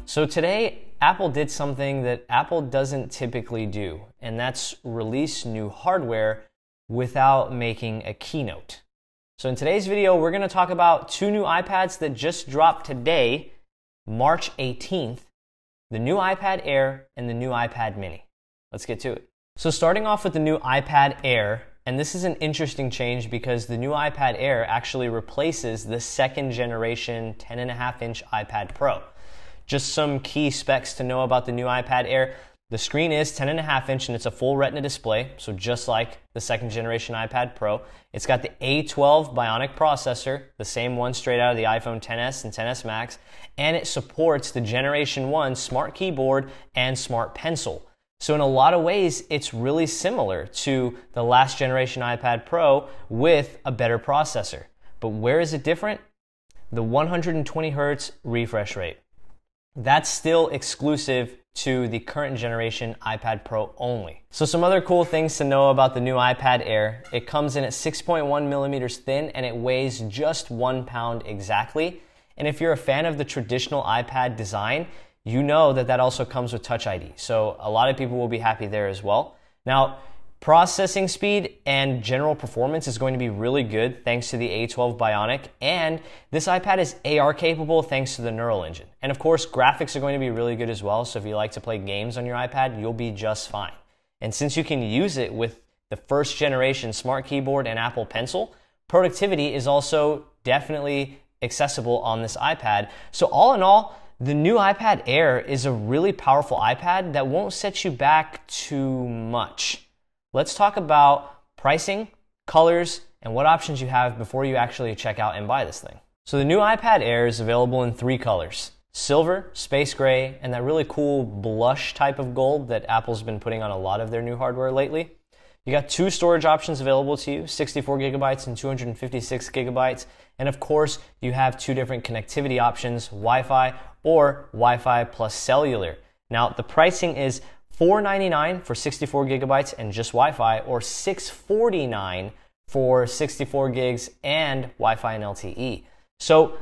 So today, Apple did something that Apple doesn't typically do, and that's release new hardware without making a keynote. So in today's video, we're going to talk about two new iPads that just dropped today, March 18th, the new iPad Air and the new iPad mini. Let's get to it. So starting off with the new iPad Air, and this is an interesting change because the new iPad Air actually replaces the second generation 10.5-inch iPad Pro. Just some key specs to know about the new iPad Air. The screen is 10.5-inch and it's a full Retina display, so just like the second generation iPad Pro. It's got the A12 Bionic processor, the same one straight out of the iPhone XS and XS Max, and it supports the Generation 1 Smart Keyboard and Smart Pencil. So in a lot of ways, it's really similar to the last generation iPad Pro with a better processor. But where is it different? The 120 Hz refresh rate. That's still exclusive to the current generation iPad Pro only. So some other cool things to know about the new iPad Air. It comes in at 6.1 millimeters thin and it weighs just 1 pound exactly. And if you're a fan of the traditional iPad design, you know that that also comes with Touch ID. So a lot of people will be happy there as well. Now, processing speed and general performance is going to be really good thanks to the A12 Bionic, and this iPad is AR capable thanks to the Neural Engine. And of course, graphics are going to be really good as well, so if you like to play games on your iPad, you'll be just fine. And since you can use it with the first generation Smart Keyboard and Apple Pencil, productivity is also definitely accessible on this iPad. So all in all, the new iPad Air is a really powerful iPad that won't set you back too much. Let's talk about pricing, colors, and what options you have before you actually check out and buy this thing. So the new iPad Air is available in 3 colors: silver, space gray, and that really cool blush type of gold that Apple's been putting on a lot of their new hardware lately. You got 2 storage options available to you, 64 gigabytes and 256 gigabytes. And of course, you have 2 different connectivity options, Wi-Fi or Wi-Fi plus cellular. Now, the pricing is $499 for 64 gigabytes and just Wi-Fi, or $649 for 64 gigs and Wi-Fi and LTE. So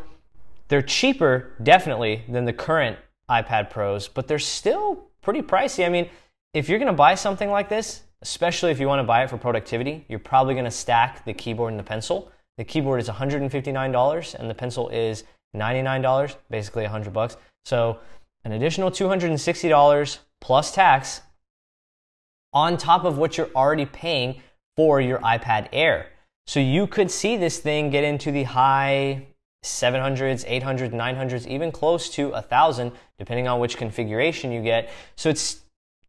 they're cheaper, definitely, than the current iPad Pros, but they're still pretty pricey. I mean, if you're gonna buy something like this, especially if you wanna buy it for productivity, you're probably gonna stack the keyboard and the pencil. The keyboard is $159 and the pencil is $99, basically $100. So an additional $260 plus tax on top of what you're already paying for your iPad Air. So you could see this thing get into the high 700s, 800s, 900s, even close to 1,000, depending on which configuration you get. So it's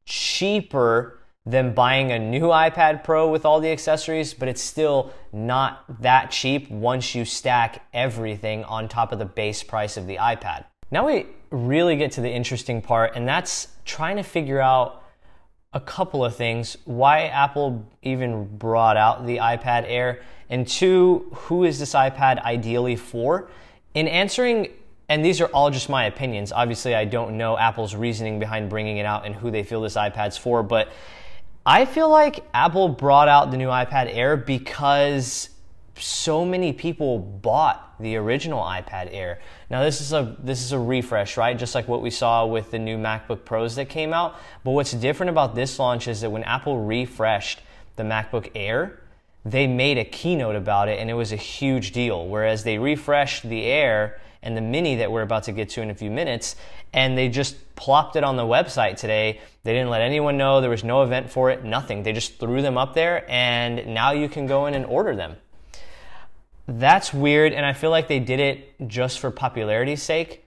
cheaper than buying a new iPad Pro with all the accessories, but it's still not that cheap once you stack everything on top of the base price of the iPad. Now we really get to the interesting part, and that's trying to figure out a couple of things. Why Apple even brought out the iPad Air, and 2, who is this iPad ideally for? In answering, and these are all just my opinions, obviously I don't know Apple's reasoning behind bringing it out and who they feel this iPad's for, but I feel like Apple brought out the new iPad Air because so many people bought the original iPad Air. Now this is a refresh, right? Just like what we saw with the new MacBook Pros that came out. But what's different about this launch is that when Apple refreshed the MacBook Air, they made a keynote about it and it was a huge deal. Whereas they refreshed the Air and the Mini that we're about to get to in a few minutes, and they just plopped it on the website today. They didn't let anyone know, there was no event for it, nothing. They just threw them up there and now you can go in and order them. That's weird, and I feel like they did it just for popularity's sake,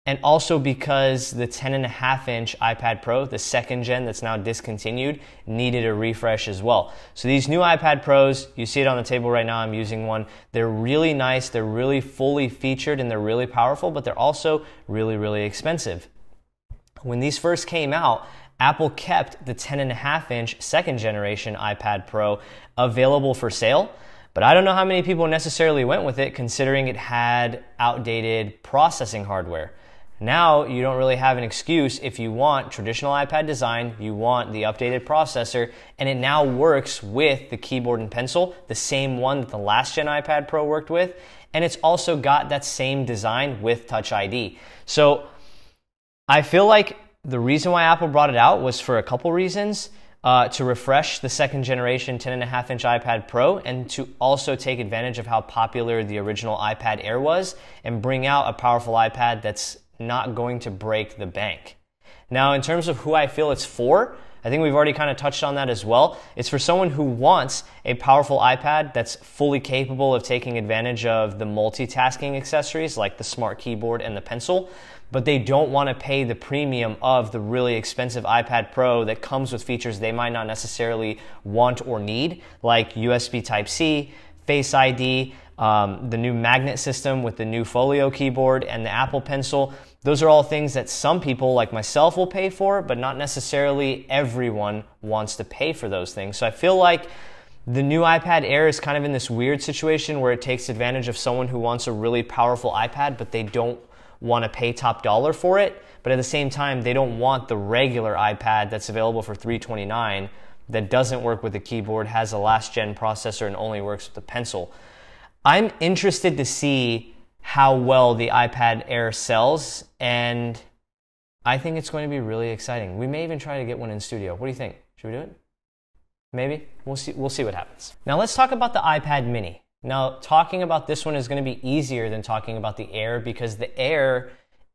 and also because the 10.5-inch iPad Pro, the second gen that's now discontinued, needed a refresh as well. So these new iPad Pros, you see it on the table right now, I'm using one. They're really nice, they're really fully featured, and they're really powerful, but they're also really, really expensive. When these first came out, Apple kept the 10.5-inch second generation iPad Pro available for sale. But I don't know how many people necessarily went with it considering it had outdated processing hardware. Now you don't really have an excuse if you want traditional iPad design, you want the updated processor, and it now works with the keyboard and pencil, the same one that the last gen iPad Pro worked with, and it's also got that same design with Touch ID. So I feel like the reason why Apple brought it out was for a couple reasons. To refresh the second generation 10.5-inch iPad Pro and to also take advantage of how popular the original iPad Air was and bring out a powerful iPad that's not going to break the bank. Now, in terms of who I feel it's for, I think we've already kind of touched on that as well. It's for someone who wants a powerful iPad that's fully capable of taking advantage of the multitasking accessories like the smart keyboard and the pencil, but they don't want to pay the premium of the really expensive iPad Pro that comes with features they might not necessarily want or need, like USB Type-C, Face ID, the new magnet system with the new Folio keyboard and the Apple Pencil. Those are all things that some people like myself will pay for, but not necessarily everyone wants to pay for those things. So I feel like the new iPad Air is kind of in this weird situation where it takes advantage of someone who wants a really powerful iPad, but they don't want to pay top dollar for it, but at the same time, they don't want the regular iPad that's available for $329 that doesn't work with the keyboard, has a last-gen processor, and only works with the pencil. I'm interested to see how well the iPad Air sells, and I think it's going to be really exciting. We may even try to get one in studio. What do you think? Should we do it? Maybe? We'll see what happens. Now let's talk about the iPad mini. Now, talking about this one is going to be easier than talking about the Air because the Air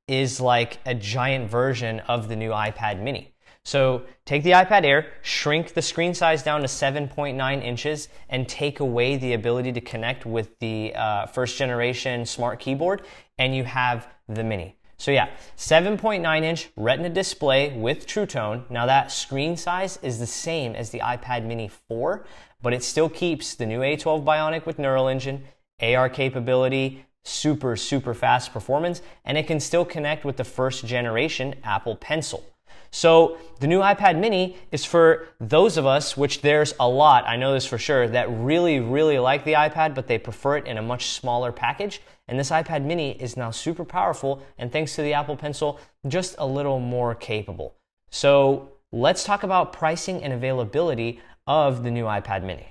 is like a giant version of the new iPad mini. So take the iPad Air, shrink the screen size down to 7.9 inches, and take away the ability to connect with the first generation smart keyboard, and you have the mini. So yeah, 7.9 inch Retina display with True Tone. Now that screen size is the same as the iPad mini 4, but it still keeps the new A12 Bionic with Neural Engine, AR capability, super fast performance, and it can still connect with the first generation Apple Pencil. So the new iPad mini is for those of us, which there's a lot, I know this for sure, that really like the iPad, but they prefer it in a much smaller package. And this iPad mini is now super powerful, and thanks to the Apple Pencil, just a little more capable. So let's talk about pricing and availability of the new iPad mini.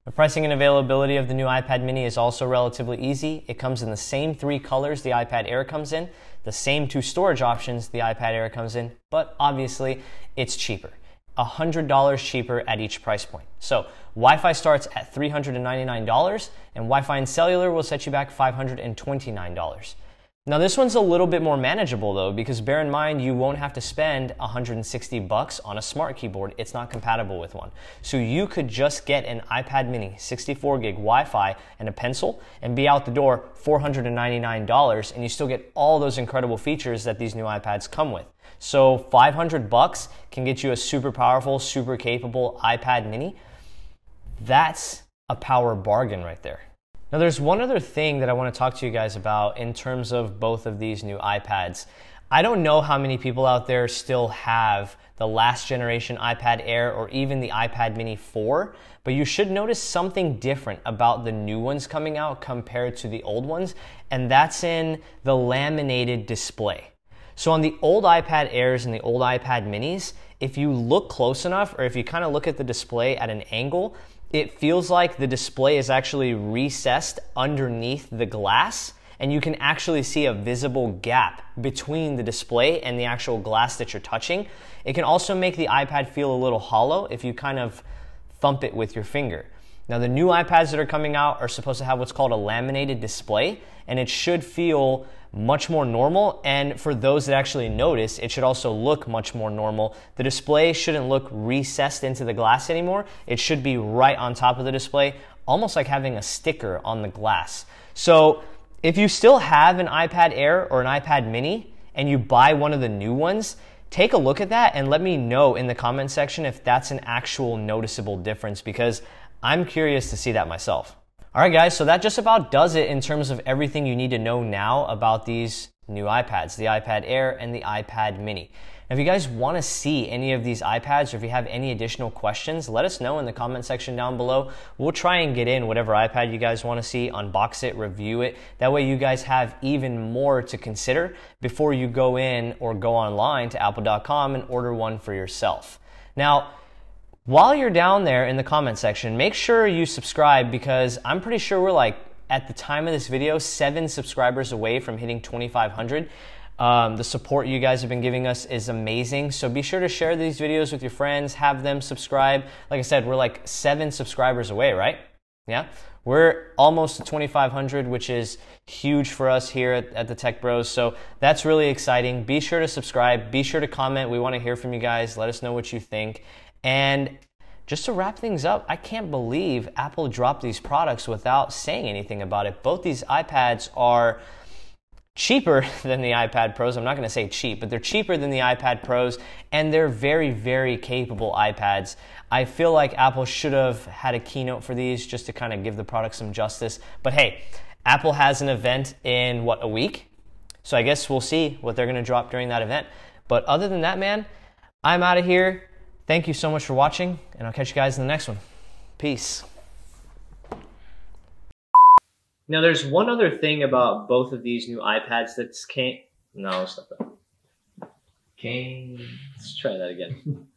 The pricing and availability of the new iPad mini is also relatively easy. It comes in the same 3 colors the iPad Air comes in, the same 2 storage options the iPad Air comes in, but obviously it's cheaper. $100 cheaper at each price point. So Wi-Fi starts at $399, and Wi-Fi and cellular will set you back $529. Now this one's a little bit more manageable though, because bear in mind you won't have to spend $160 on a smart keyboard. It's not compatible with one. So you could just get an iPad mini, 64 gig Wi-Fi and a pencil and be out the door $499, and you still get all those incredible features that these new iPads come with. So $500 can get you a super powerful, super capable iPad mini. That's a power bargain right there. Now there's one other thing that I want to talk to you guys about in terms of both of these new iPads. I don't know how many people out there still have the last generation iPad Air or even the iPad mini 4, but you should notice something different about the new ones coming out compared to the old ones, and that's in the laminated display. So on the old iPad Airs and the old iPad minis, if you look close enough, or if you kind of look at the display at an angle, it feels like the display is actually recessed underneath the glass, and you can actually see a visible gap between the display and the actual glass that you're touching. It can also make the iPad feel a little hollow if you kind of thump it with your finger. Now the new iPads that are coming out are supposed to have what's called a laminated display, and it should feel much more normal, and for those that actually notice, it should also look much more normal. The display shouldn't look recessed into the glass anymore. It should be right on top of the display, almost like having a sticker on the glass. So if you still have an iPad Air or an iPad mini and you buy one of the new ones, take a look at that and let me know in the comment section if that's an actual noticeable difference, because I'm curious to see that myself. All right, guys, so that just about does it in terms of everything you need to know now about these new iPads, the iPad Air and the iPad mini. Now, if you guys want to see any of these iPads, or if you have any additional questions, let us know in the comment section down below. We'll try and get in whatever iPad you guys want to see, unbox it, review it. That way you guys have even more to consider before you go in or go online to apple.com and order one for yourself. Now, while you're down there in the comment section, make sure you subscribe, because I'm pretty sure we're like, at the time of this video, 7 subscribers away from hitting 2,500. The support you guys have been giving us is amazing. So be sure to share these videos with your friends, have them subscribe. Like I said, we're like 7 subscribers away, right? Yeah, we're almost to 2,500, which is huge for us here at the Tech Bros. So that's really exciting. Be sure to subscribe. Be sure to comment. We want to hear from you guys. Let us know what you think. And just to wrap things up, I can't believe Apple dropped these products without saying anything about it. Both these iPads are cheaper than the iPad Pros. I'm not going to say cheap, but they're cheaper than the iPad Pros, and they're very, very capable iPads. I feel like Apple should have had a keynote for these just to kind of give the product some justice. But hey, Apple has an event in, what, a week? So I guess we'll see what they're going to drop during that event. But other than that, man, I'm out of here. Thank you so much for watching, and I'll catch you guys in the next one. Peace. Now, there's one other thing about both of these new iPads that's let's try that again.